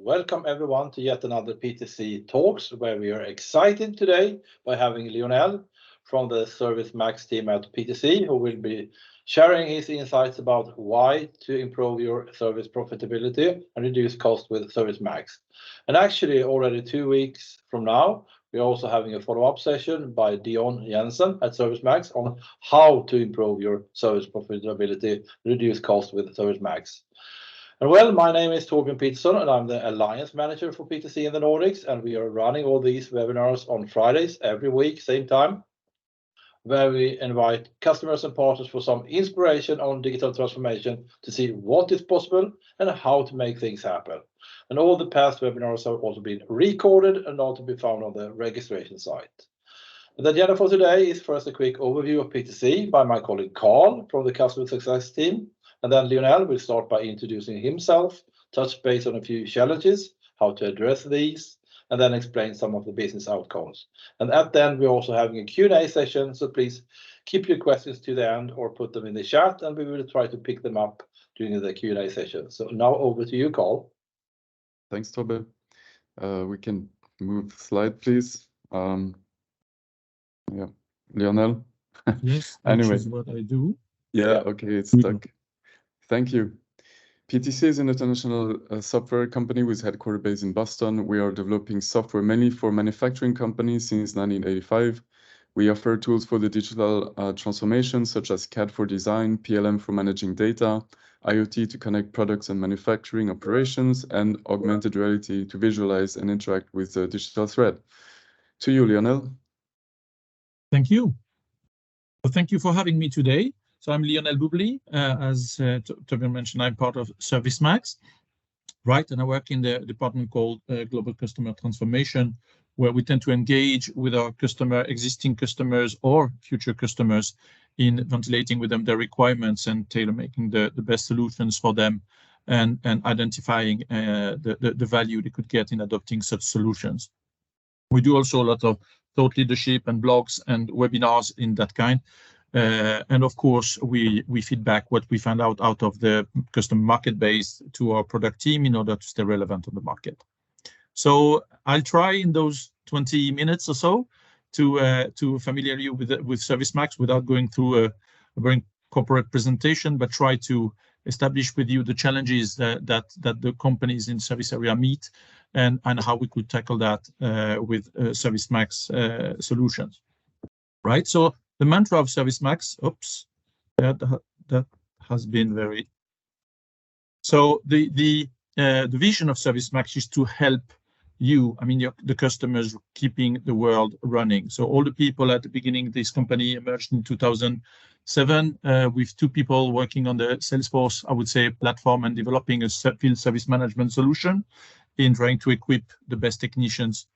welcome everyone to yet another PTC Talks, where we are excited today by having Lionel from the ServiceMax team at PTC, who will be sharing his insights about why to improve your service profitability and reduce cost with ServiceMax. And actually, already 2 weeks from now, we're also having a follow-up session by Dion Jensen at ServiceMax on how to improve your service profitability, reduce cost with ServiceMax. And well, my name is Torbjörn Peterson, and I'm the Alliance Manager for PTC in the Nordics, and we are running all these webinars on Fridays every week, same time, where we invite customers and partners for some inspiration on digital transformation to see what is possible and how to make things happen. And all the past webinars have also been recorded and are to be found on the registration site. The agenda for today is first a quick overview of PTC by my colleague Carl from the Customer Success team. And then Lionel will start by introducing himself, touch base on a few challenges, how to address these, and then explain some of the business outcomes. And at the end, we're also having a Q&A session, so please keep your questions to the end or put them in the chat, and we will try to pick them up during the Q&A session. So now over to you, Carl. Thanks, Tobbe. We can move the slide, please. Yeah, Lionel. Yes, anyway, which is what I do. Yeah, okay, it's stuck. Thank you. PTC is an international software company with headquarters based in Boston. We are developing software mainly for manufacturing companies since 1985. We offer tools for the digital transformation, such as CAD for design, PLM for managing data, IoT to connect products and manufacturing operations, and augmented reality to visualize and interact with the digital thread. To you, Lionel. Thank you. Well, thank you for having me today. So I'm Lionel Boubli. As Torbjörn mentioned, I'm part of ServiceMax, right? And I work in the department called Global Customer Transformation, where we tend to engage with our existing customers or future customers in ventilating with them their requirements and tailor-making the best solutions for them and identifying the value they could get in adopting such solutions. We do also a lot of thought leadership and blogs and webinars in that kind. And of course, we feedback what we find out of the customer market base to our product team in order to stay relevant on the market. So I'll try in those 20 minutes or so to familiarize you with ServiceMax without going through a very corporate presentation, but try to establish with you the challenges that the companies in service area meet and how we could tackle that with ServiceMax solutions. Right. So the mantra of ServiceMax, oops, that has been very. So the vision of ServiceMax is to help you, I mean, the customers keeping the world running. So all the people at the beginning, this company emerged in 2007 with 2 people working on the Salesforce, I would say, platform and developing a field service management solution in trying to equip the best technicians,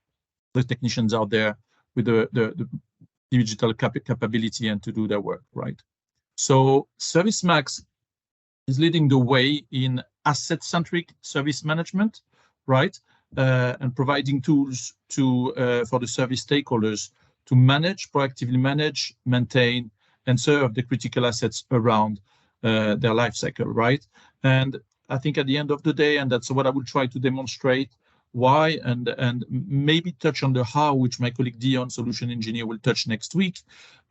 the technicians out there with the digital capability and to do their work, right? So ServiceMax is leading the way in asset-centric service management, right? And providing tools for the service stakeholders to proactively manage, maintain, and serve the critical assets around their life cycle, right? And I think at the end of the day, and that's what I will try to demonstrate, why and maybe touch on the how, which my colleague Dion, solution engineer, will touch next week.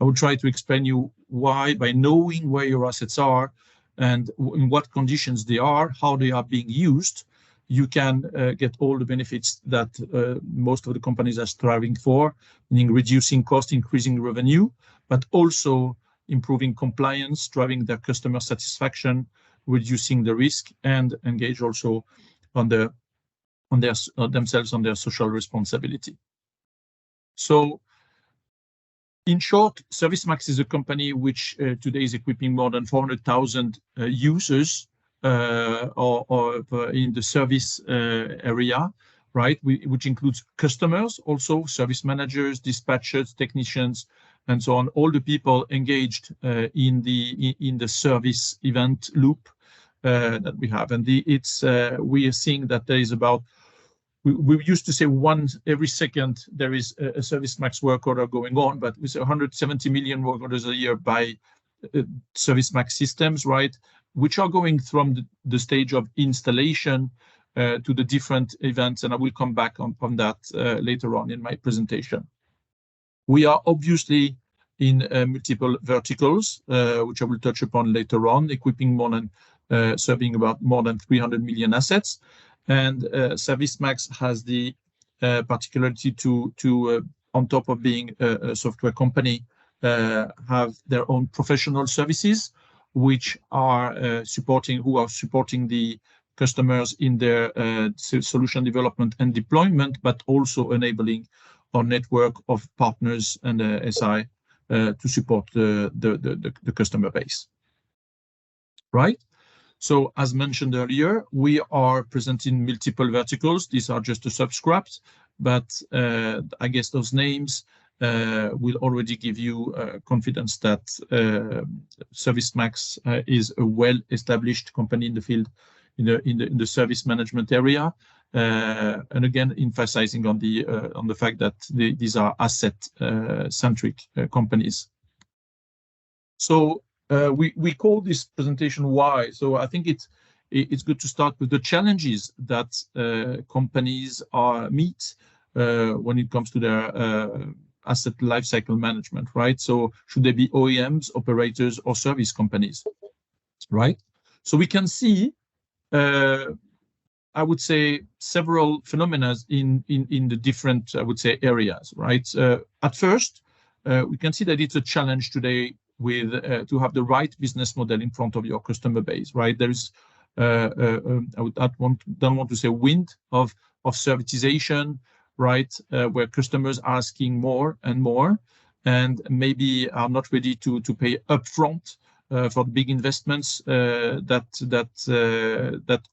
I will try to explain you why, by knowing where your assets are and in what conditions they are, how they are being used, you can get all the benefits that most of the companies are striving for, meaning reducing cost, increasing revenue, but also improving compliance, driving their customer satisfaction, reducing the risk, and engage also on themselves on their social responsibility. So, in short, ServiceMax is a company which today is equipping more than 400,000 users or in the service area, right? Which includes customers, also service managers, dispatchers, technicians, and so on. All the people engaged in the service event loop that we have, and we are seeing that there is about. We used to say every second there is a ServiceMax work order going on, but with 170 million work orders a year by ServiceMax systems, right? Which are going from the stage of installation to the different events, and I will come back on that later on in my presentation. We are obviously in multiple verticals, which I will touch upon later on, equipping more than serving about more than 300 million assets. And ServiceMax has the particularity to on top of being a software company, have their own professional services, which are supporting the customers in their solution development and deployment, but also enabling our network of partners and SI to support the customer base. Right? So as mentioned earlier, we are present in multiple verticals. These are just the subscripts, but I guess those names will already give you confidence that ServiceMax is a well-established company in the field, in the service management area, and again emphasizing on the fact that these are asset-centric companies. So we call this presentation why. So I think it's good to start with the challenges that companies meet when it comes to their asset lifecycle management, right? So should they be OEMs, operators, or service companies, right? So we can see, I would say, several phenomena in the different, I would say, areas, right? At first, we can see that it's a challenge today with to have the right business model in front of your customer base, right? There's don't want to say wind of servitization, right? Where customers are asking more and more, and maybe are not ready to pay upfront for the big investments that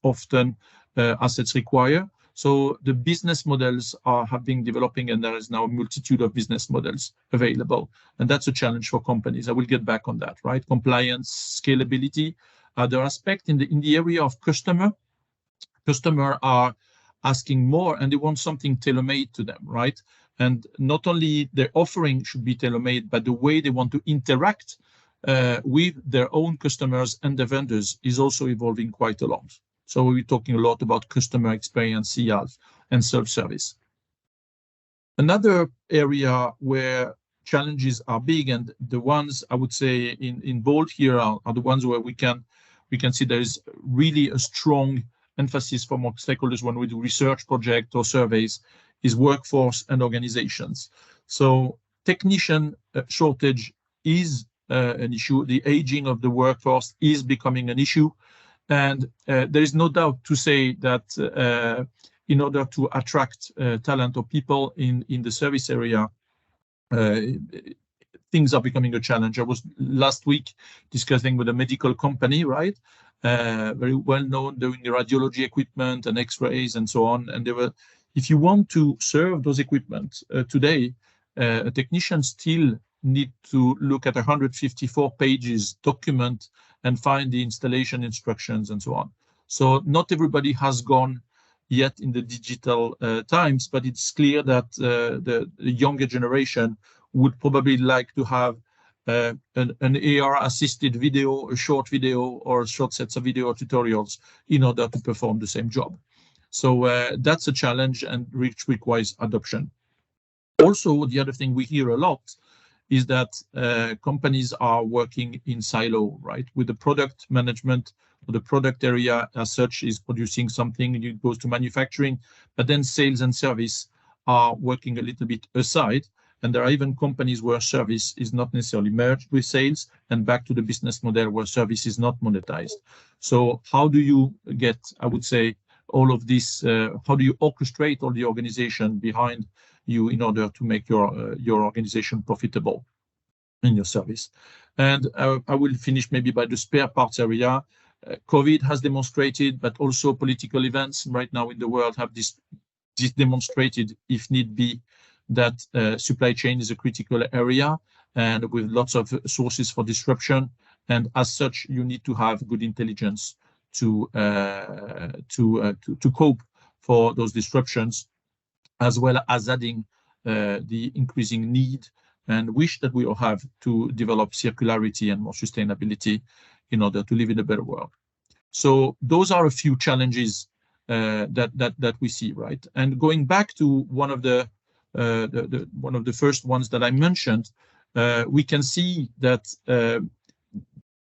often assets require. So the business models have been developing, and there is now a multitude of business models available, and that's a challenge for companies. I will get back on that, right? Compliance, scalability, other aspect in the area of customer are asking more, and they want something tailor-made to them, right? And not only their offering should be tailor-made, but the way they want to interact with their own customers and the vendors is also evolving quite a lot. So we're talking a lot about customer experience, CX, and self-service. Another area where challenges are big, and the ones I would say in bold here are the ones where we can see there is really a strong emphasis from our stakeholders when we do research projects or surveys, is workforce and organizations. So technician shortage is an issue. The aging of the workforce is becoming an issue. And there is no doubt to say that in order to attract talent or people in the service area, things are becoming a challenge. I was last week discussing with a medical company, right? Very well known doing the radiology equipment and X-rays and so on. And they were, if you want to serve those equipment today, a technician still need to look at 154 pages document and find the installation instructions and so on. So not everybody has gone yet in the digital times, but it's clear that the younger generation would probably like to have an AR-assisted video, a short video, or short sets of video tutorials in order to perform the same job. So that's a challenge, and which requires adoption. Also, the other thing we hear a lot is that companies are working in silo, right? With the product management, or the product area as such is producing something, and it goes to manufacturing, but then sales and service are working a little bit aside. And there are even companies where service is not necessarily merged with sales, and back to the business model where service is not monetized. So how do you get, I would say, all of this, how do you orchestrate all the organization behind you in order to make your organization profitable in your service? And I will finish maybe by the spare parts area. COVID has demonstrated, but also political events right now in the world have this demonstrated, if need be, that supply chain is a critical area, and with lots of sources for disruption. And as such, you need to have good intelligence to cope for those disruptions, as well as adding the increasing need and wish that we all have to develop circularity and more sustainability in order to live in a better world. So those are a few challenges that we see, right? And going back to one of the first ones that I mentioned, we can see that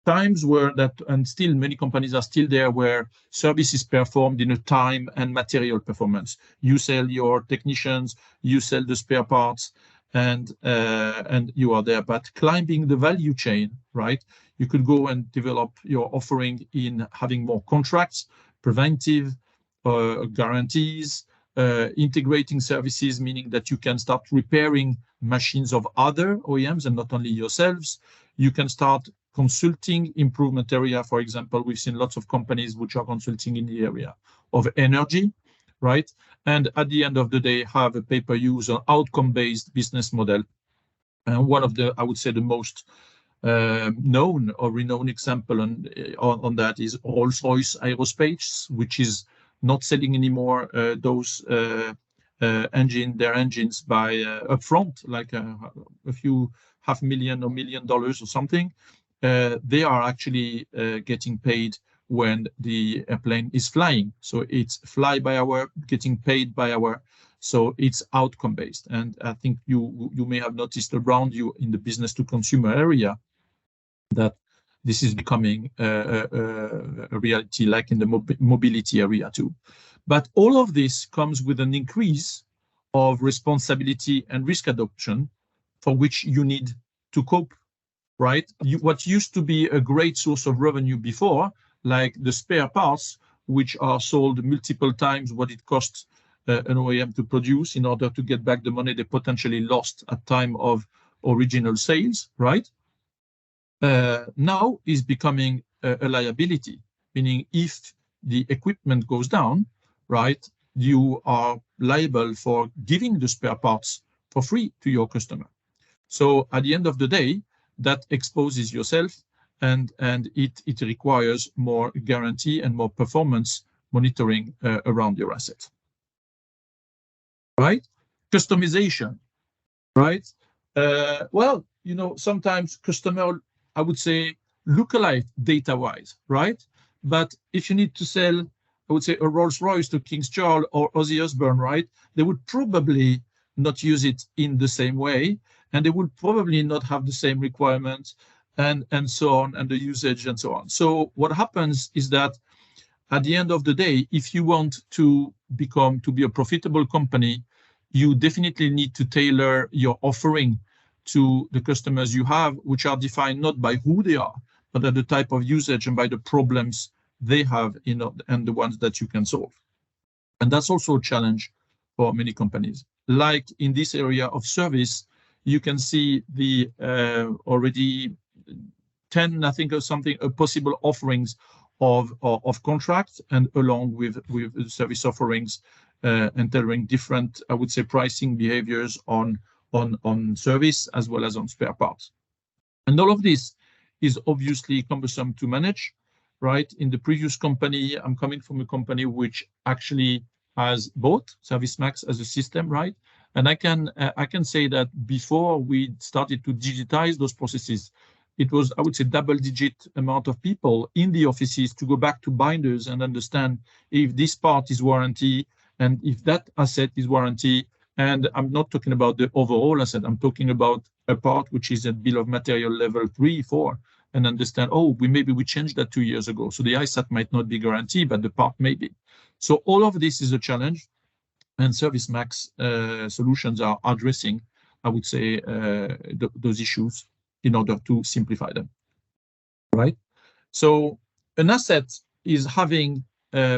times where that, and still many companies are still there, where service is performed in a time and material performance. You sell your technicians, you sell the spare parts, and you are there. But climbing the value chain, right? You could go and develop your offering in having more contracts, preventive guarantees, integrating services, meaning that you can start repairing machines of other OEMs and not only yourselves. You can start consulting improvement area. For example, we've seen lots of companies which are consulting in the area of energy, right? And at the end of the day, have a pay-per-use or outcome-based business model. And one of the, I would say, the most known or renowned example on that is Rolls-Royce Aerospace, which is not selling anymore those their engines by upfront, like a few $500,000 or $1 million or something. They are actually getting paid when the airplane is flying. So it's fly by hour, getting paid by hour. So it's outcome based. And I think you may have noticed around you in the business to consumer area that this is becoming a reality, like in the mobility area too. But all of this comes with an increase of responsibility and risk adoption for which you need to cope, right? What used to be a great source of revenue before, like the spare parts, which are sold multiple times what it costs an OEM to produce in order to get back the money they potentially lost at time of original sales, right? Now is becoming a liability, meaning if the equipment goes down, right, you are liable for giving the spare parts for free to your customer. So at the end of the day, that exposes yourself, and it requires more guarantee and more performance monitoring around your assets. Right? Customization, right? Well, you know, sometimes customer, I would say, look alike data-wise, right? But if you need to sell, I would say, a Rolls-Royce to King Charles or Ozzy Osbourne, right? They would probably not use it in the same way, and they would probably not have the same requirements and so on, and the usage and so on. So what happens is that at the end of the day, if you want to be a profitable company, you definitely need to tailor your offering to the customers you have, which are defined not by who they are, but by the type of usage and by the problems they have, you know, and the ones that you can solve. And that's also a challenge for many companies. Like in this area of service, you can see the already 10, I think, or something, possible offerings of contracts, and along with service offerings and tailoring different, I would say, pricing behaviors on service as well as on spare parts. And all of this is obviously cumbersome to manage, right? In the previous company, I'm coming from a company which actually has both ServiceMax as a system, right? And I can say that before we started to digitize those processes, it was, I would say, double-digit amount of people in the offices to go back to binders and understand if this part is warranty and if that asset is warranty. And I'm not talking about the overall asset. I'm talking about a part which is at bill of material level 3, 4, and understand, oh, maybe we changed that 2 years ago. So the ISAT might not be guaranteed, but the part may be. So all of this is a challenge, and ServiceMax solutions are addressing, I would say, those issues in order to simplify them, right? So an asset is having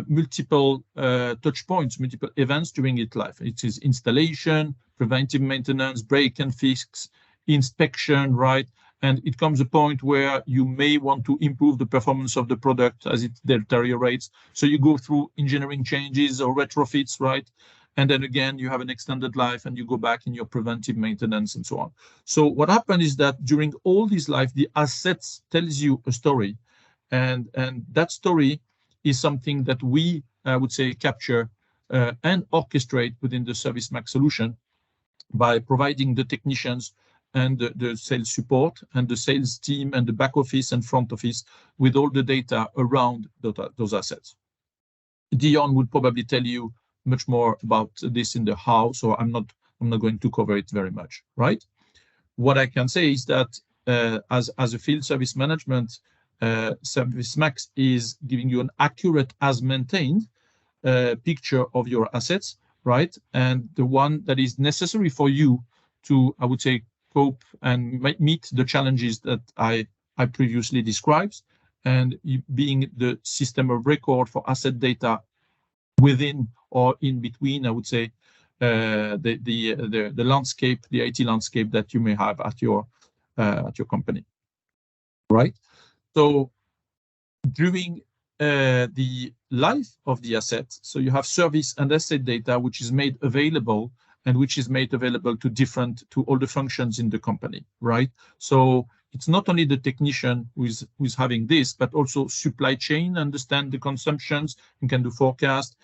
multiple touch points, multiple events during its life. It is installation, preventive maintenance, break and fix, inspection, right? And it comes a point where you may want to improve the performance of the product as it deteriorates. So you go through engineering changes or retrofits, right? And then again, you have an extended life and you go back in your preventive maintenance and so on. So what happened is that during all this life, the assets tells you a story. And that story is something that we, I would say, capture and orchestrate within the ServiceMax solution by providing the technicians and the sales support and the sales team and the back office and front office with all the data around those assets. Dion would probably tell you much more about this in the how, so I'm not going to cover it very much, right? What I can say is that as a field service management, ServiceMax is giving you an accurate as maintained picture of your assets, right? And the one that is necessary for you to, I would say, cope and meet the challenges that I previously described, and being the system of record for asset data within or in between, I would say, the landscape, the IT landscape that you may have at your company, right? So during the life of the asset, so you have service and asset data, which is made available to all the functions in the company, right? So it's not only the technician who's having this, but also supply chain understand the consumptions and can do forecast.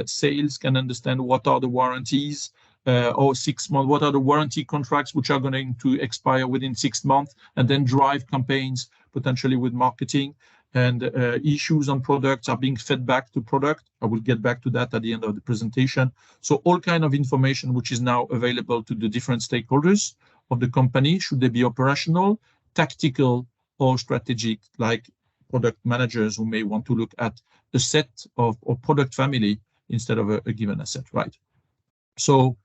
Sales can understand what are the warranties, or 6 months, what are the warranty contracts which are going to expire within 6 months, and then drive campaigns potentially with marketing. And issues on products are being fed back to product. I will get back to that at the end of the presentation. So all kind of information which is now available to the different stakeholders of the company, should they be operational, tactical, or strategic, like product managers who may want to look at a set of or product family instead of a given asset, right? So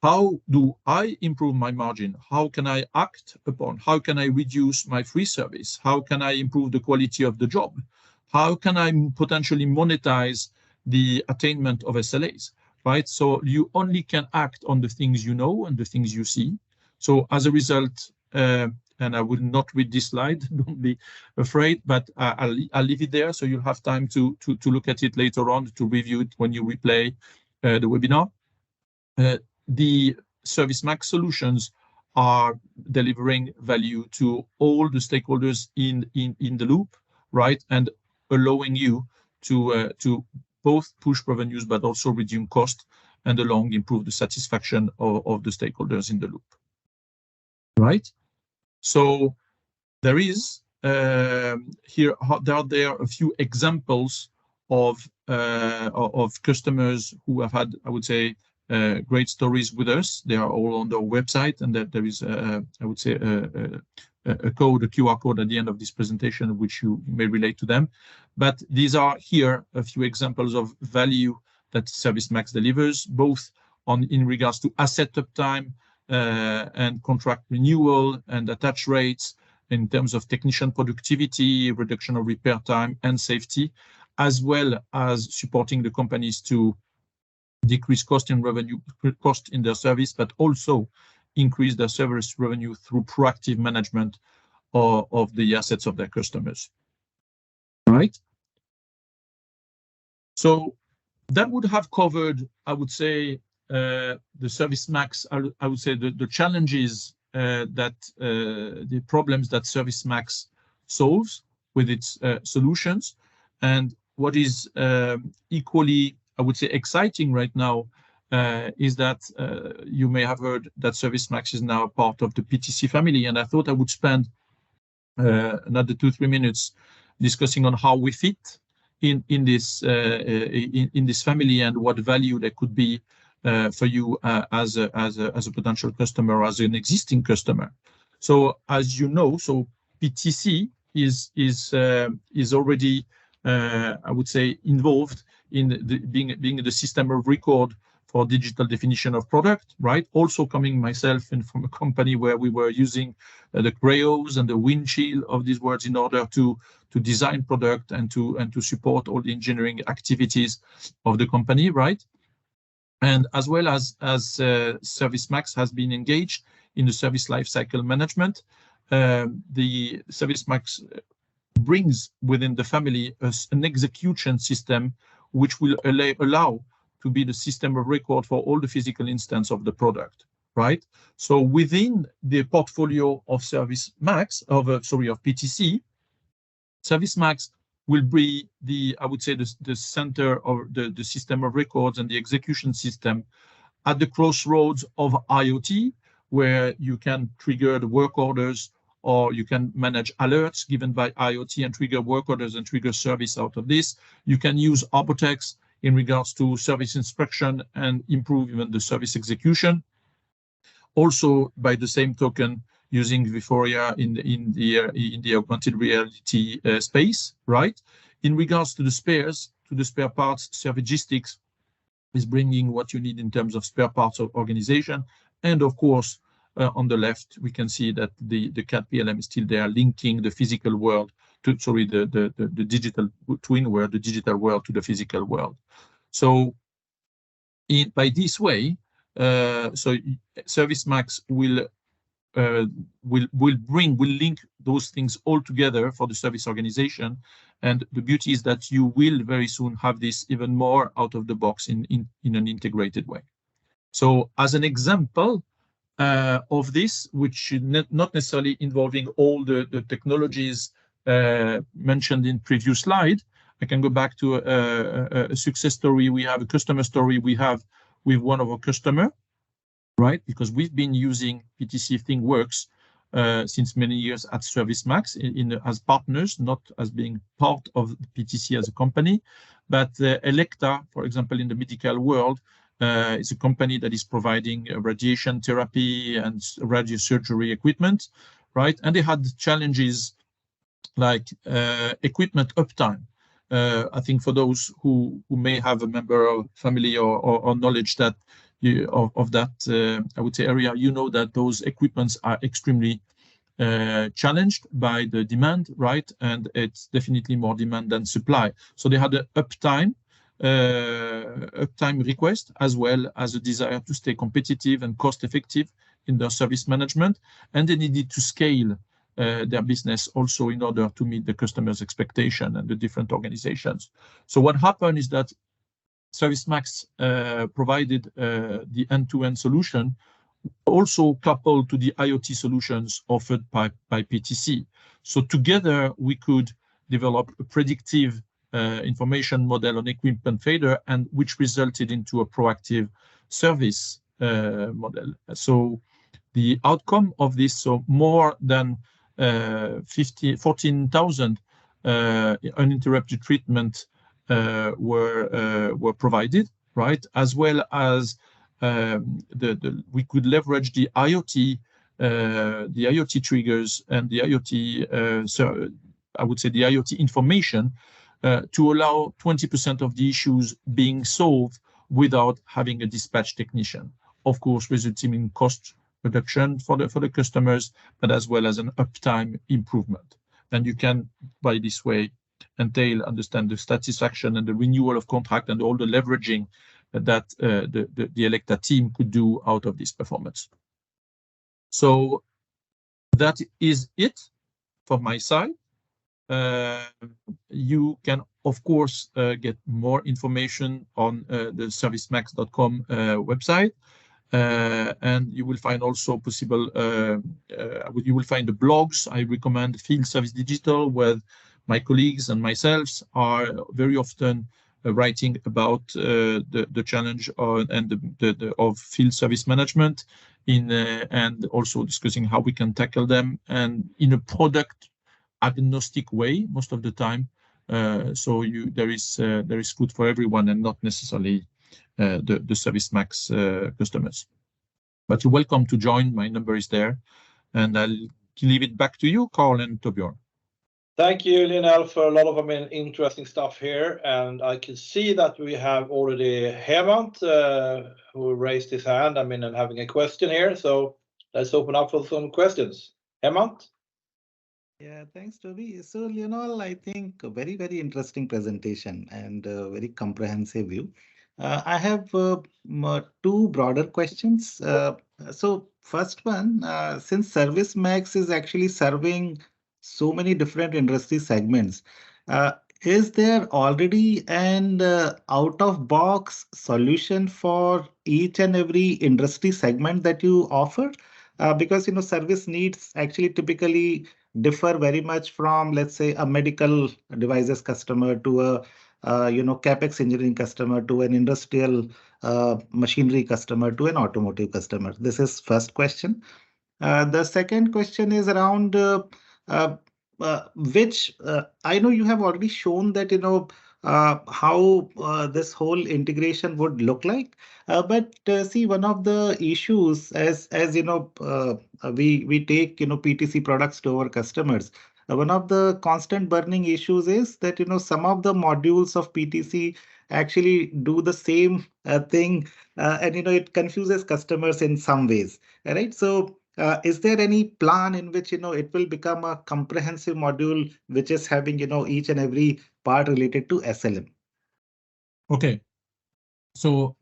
how do I improve my margin? How can I act upon? How can I reduce my free service? How can I improve the quality of the job? How can I potentially monetize the attainment of SLAs, right? So you only can act on the things you know and the things you see. So as a result, and I will not read this slide, don't be afraid, but I'll leave it there so you'll have time to look at it later on, to review it when you replay the webinar. The ServiceMax solutions are delivering value to all the stakeholders in the loop, right? And allowing you to both push revenues, but also reduce cost, and along improve the satisfaction of the stakeholders in the loop, right? So there is here there are a few examples of customers who have had, I would say, great stories with us. They are all on the website, and that there is I would say a code, a QR code at the end of this presentation, which you may relate to them. But these are here a few examples of value that ServiceMax delivers, both in regards to asset uptime and contract renewal and attach rates, in terms of technician productivity, reduction of repair time, and safety, as well as supporting the companies to decrease cost in revenue, cost in their service, but also increase their service revenue through proactive management of the assets of their customers. Right? So that would have covered, I would say, the ServiceMax, I would say the challenges the problems that ServiceMax solves with its solutions. And what is equally, I would say, exciting right now is that you may have heard that ServiceMax is now part of the PTC family. And I thought I would spend another 2-3 minutes discussing on how we fit in this family, and what value there could be for you as a potential customer or as an existing customer. So as you know, so PTC is already I would say involved in being the system of record for digital definition of product, right? Also coming myself in from a company where we were using the Creos and the windshield of these words in order to design product and to support all the engineering activities of the company, right? And as well as ServiceMax has been engaged in the service lifecycle management, the ServiceMax brings within the family an execution system which will allow to be the system of record for all the physical instance of the product, right? So within the portfolio of ServiceMax, of PTC, ServiceMax will be I would say, the center of the system of records and the execution system at the crossroads of IoT, where you can trigger the work orders or you can manage alerts given by IoT and trigger work orders and trigger service out of this. You can use Arbotex in regards to service inspection and improve even the service execution. Also, by the same token, using Vuforia in the augmented reality space, right? In regards to the spares, to the spare parts, Servigistics is bringing what you need in terms of spare parts of organization. And of course, on the left, we can see that the CAD PLM is still there, linking the physical world to, sorry, the digital twin world, the digital world to the physical world. So by this way, so ServiceMax will link those things all together for the service organization. And the beauty is that you will very soon have this even more out of the box in an integrated way. So as an example of this, which is not necessarily involving all the technologies mentioned in previous slide, I can go back to a success story. We have a customer story we have with one of our customer, right? Because we've been using PTC ThingWorx since many years at ServiceMax as partners, not as being part of PTC as a company. But Elekta, for example, in the medical world, is a company that is providing radiation therapy and radiosurgery equipment, right? And they had challenges like equipment uptime. I think for those who may have a member of family or knowledge that of that, I would say, area, you know that those equipments are extremely challenged by the demand, right? And it's definitely more demand than supply. So they had an uptime request, as well as a desire to stay competitive and cost effective in their service management. And they needed to scale their business also in order to meet the customer's expectation and the different organizations. So what happened is that ServiceMax provided the end-to-end solution, also coupled to the IoT solutions offered by PTC. So together we could develop a predictive information model on equipment failure, and which resulted into a proactive service model. So the outcome of this, so more than 14,000 uninterrupted treatment were provided, right? As well as we could leverage the IoT triggers and the IoT, so I would say the IoT information to allow 20% of the issues being solved without having a dispatch technician. Of course, resulting in cost reduction for the customers, but as well as an uptime improvement. And you can, by this way, understand the satisfaction and the renewal of contract and all the leveraging that the Elekta team could do out of this performance. So that is it from my side. You can, of course, get more information on the ServiceMax.com website. And you will find also possible, you will find the blogs. I recommend Field Service Digital, where my colleagues and myself are very often writing about the challenge of field service management and also discussing how we can tackle them, and in a product agnostic way most of the time. So there is food for everyone and not necessarily the ServiceMax customers. But you're welcome to join. My number is there, and I'll leave it back to you, Carl and Torbjörn. Thank you, Lionel, for a lot of interesting stuff here. And I can see that we have already Hemant who raised his hand, and having a question here. So let's open up for some questions. Hemant? Yeah, thanks, Toby. So, Lionel, I think a very, very interesting presentation and a very comprehensive view. I have two broader questions. So first one, since ServiceMax is actually serving so many different industry segments, is there already an out-of-box solution for each and every industry segment that you offer? Because service needs actually typically differ very much from, let's say, a medical devices customer to a capex engineering customer to an industrial machinery customer to an automotive customer. This is first question. The second question is around which I know you have already shown that, how this whole integration would look like. But see, one of the issues as we take, PTC products to our customers. One of the constant burning issues is that, some of the modules of PTC actually do the same thing, and, it confuses customers in some ways, right? So, is there any plan in which, it will become a comprehensive module which is having, each and every part related to SLM? Okay. So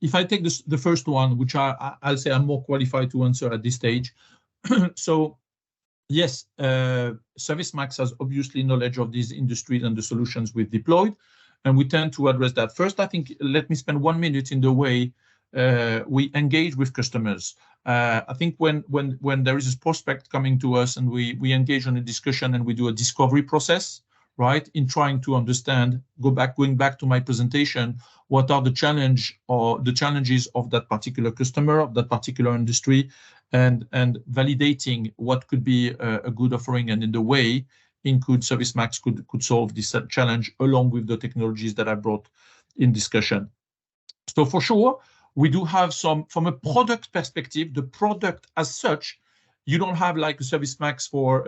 if I take the first one, which I'll say I'm more qualified to answer at this stage. So yes, ServiceMax has obviously knowledge of these industries and the solutions we've deployed, and we tend to address that. First, I think let me spend 1 minute in the way we engage with customers. I think when there is a prospect coming to us and we engage on a discussion and we do a discovery process, right, in trying to understand, going back to my presentation, what are the challenges of that particular customer, of that particular industry, and validating what could be a good offering, and in the way in could ServiceMax could solve this challenge along with the technologies that I brought in discussion. So for sure, we do have some, from a product perspective, the product as such, you don't have like a ServiceMax for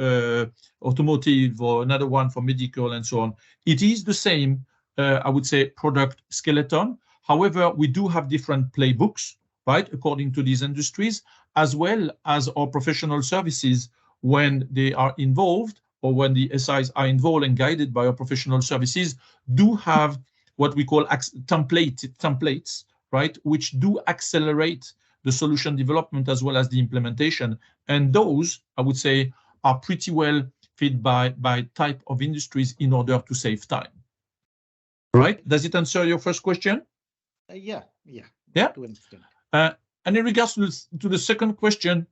automotive or another one for medical and so on. It is the same, I would say, product skeleton. However, we do have different playbooks, right, according to these industries, as well as our professional services when they are involved, or when the SIs are involved and guided by our professional services, do have what we call templates, right, which do accelerate the solution development as well as the implementation. And those, I would say, are pretty well fit by type of industries in order to save time. Right? Does it answer your first question? Yeah. To an extent. And in regards to the second question,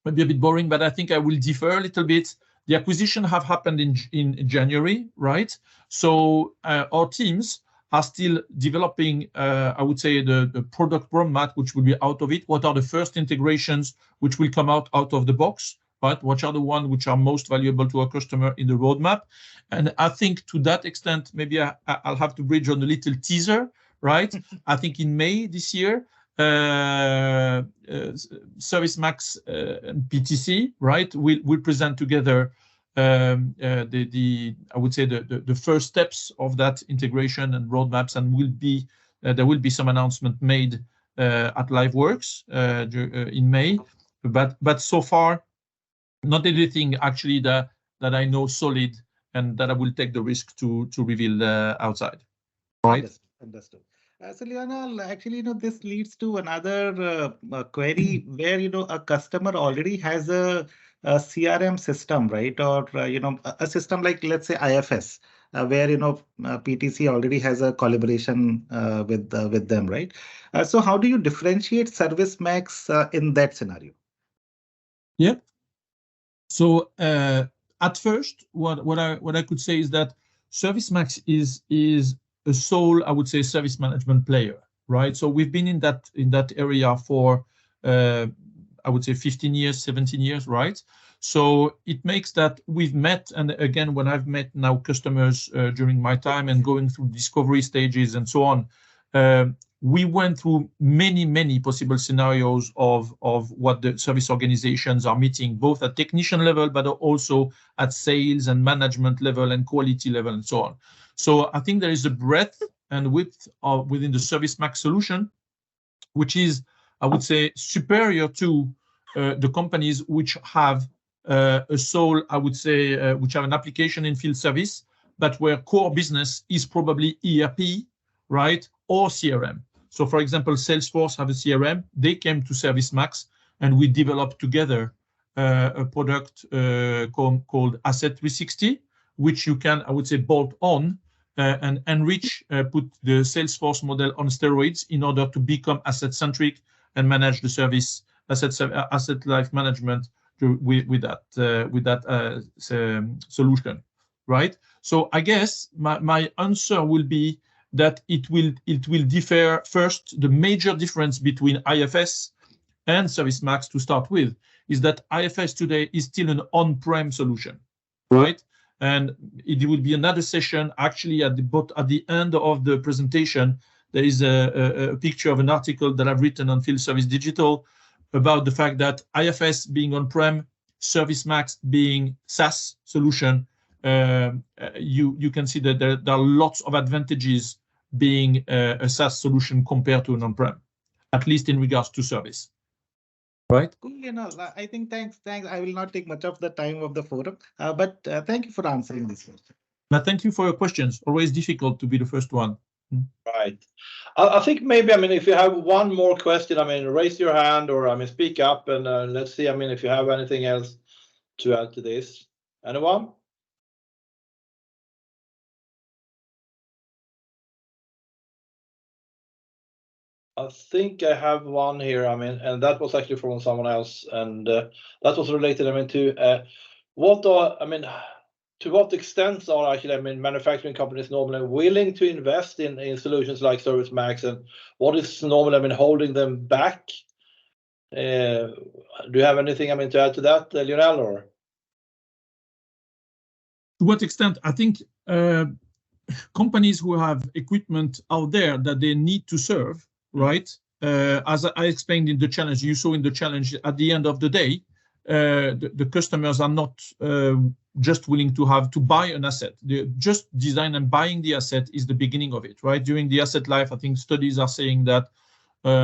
maybe a bit boring, but I think I will differ a little bit. The acquisition have happened in January, right? So our teams are still developing, I would say, the product roadmap, which will be out of it. What are the first integrations which will come out of the box, right? What are the ones which are most valuable to our customer in the roadmap? And I think to that extent, maybe I'll have to bridge on a little teaser, right? I think in May this year, ServiceMax and PTC, right, will present together I would say the first steps of that integration and roadmaps, and there will be some announcement made at LiveWorks in May, but so far not anything actually that I know solid and that I will take the risk to reveal outside. Right? Understood. So Lionel, actually, this leads to another query where, a customer already has a CRM system, right? Or, a system like, let's say, IFS, where, PTC already has a collaboration with them, right? So how do you differentiate ServiceMax in that scenario? Yeah. So at first, what I could say is that ServiceMax is a sole, I would say, service management player, right? So we've been in that area for, I would say, 15 years, 17 years, right? So it makes that we've met, and again, when I've met now customers during my time and going through discovery stages and so on, we went through many possible scenarios of what the service organizations are meeting, both at technician level, but also at sales and management level and quality level and so on. So I think there is a breadth and width within the ServiceMax solution, which is, I would say, superior to the companies which have a sole, I would say, which have an application in field service, but where core business is probably ERP, right, or CRM. So, for example, Salesforce have a CRM. They came to ServiceMax, and we developed together a product called Asset 360, which you can, I would say, bolt on and enrich, put the Salesforce model on steroids in order to become asset-centric and manage the service asset life management with that solution, right? So I guess my answer will be that it will differ. First, the major difference between IFS and ServiceMax to start with, is that IFS today is still an on-prem solution, right? And it would be another session. Actually, at the end of the presentation, there is a picture of an article that I've written on Field Service Digital about the fact that IFS being on-prem, ServiceMax being SaaS solution, you can see that there are lots of advantages being a SaaS solution compared to an on-prem, at least in regards to service. Right. Cool, I think thanks. I will not take much of the time of the forum, but thank you for answering this question. But thank you for your questions. Always difficult to be the first one. Right. I think maybe, if you have one more question, raise your hand or, speak up and let's see, if you have anything else to add to this. Anyone? I think I have one here, and that was actually from someone else, and that was related, to what are, to what extent are actually, manufacturing companies normally willing to invest in solutions like ServiceMax, and what is normally, holding them back? Do you have anything, to add to that, Lionel, or? To what extent? I think companies who have equipment out there that they need to serve, right? As I explained in the challenge, you saw in the challenge, at the end of the day, the customers are not just willing to buy an asset. Just design and buying the asset is the beginning of it, right? During the asset life, I think studies are saying that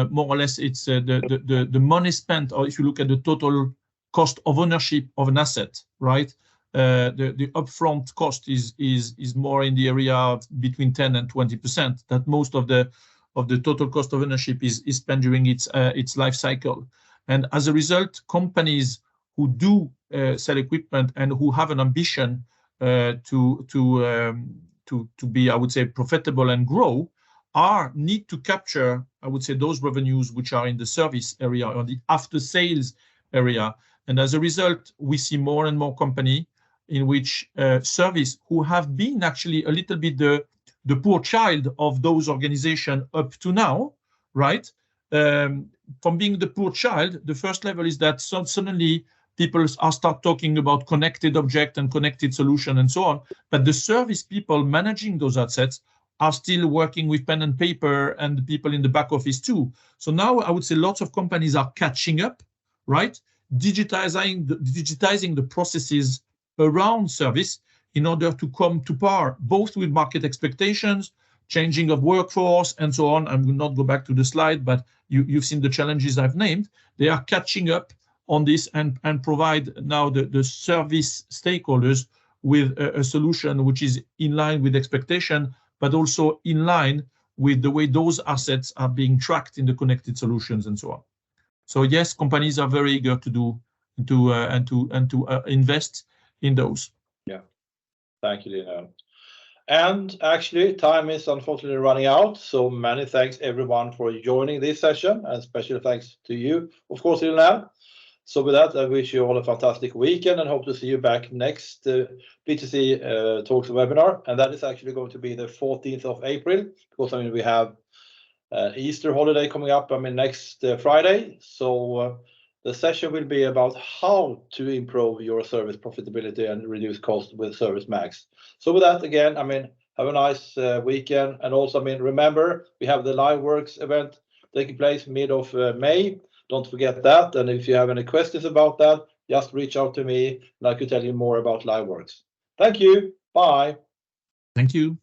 more or less it's the money spent, or if you look at the total cost of ownership of an asset, right? The upfront cost is more in the area of between 10 and 20%. That most of the total cost of ownership is spent during its life cycle, and as a result, companies who do sell equipment and who have an ambition to be, I would say, profitable and grow, need to capture, I would say, those revenues which are in the service area or the after sales area, and as a result, we see more and more company in which service who have been actually a little bit the poor child of those organizations up to now, right? From being the poor child, the first level is that suddenly people start talking about connected object and connected solution and so on, but the service people managing those assets are still working with pen and paper, and the people in the back office too. So now I would say lots of companies are catching up, right? Digitizing the processes around service in order to come to par, both with market expectations, changing of workforce, and so on. I will not go back to the slide, but you've seen the challenges I've named. They are catching up on this and provide now the service stakeholders with a solution which is in line with expectation, but also in line with the way those assets are being tracked in the connected solutions and so on. So yes, companies are very eager to invest in those. Yeah, thank you, Lionel. And actually, time is unfortunately running out. So many thanks everyone for joining this session, and special thanks to you, of course, Lionel. So with that, I wish you all a fantastic weekend and hope to see you back next PTC Talks webinar. And that is actually going to be the 14th of April, because we have Easter holiday coming up, next Friday. So the session will be about how to improve your service profitability and reduce costs with ServiceMax. So with that, again, have a nice weekend. And also, remember, we have the LiveWorks event taking place mid of May. Don't forget that. And if you have any questions about that, just reach out to me and I could tell you more about LiveWorks. Thank you. Bye. Thank you.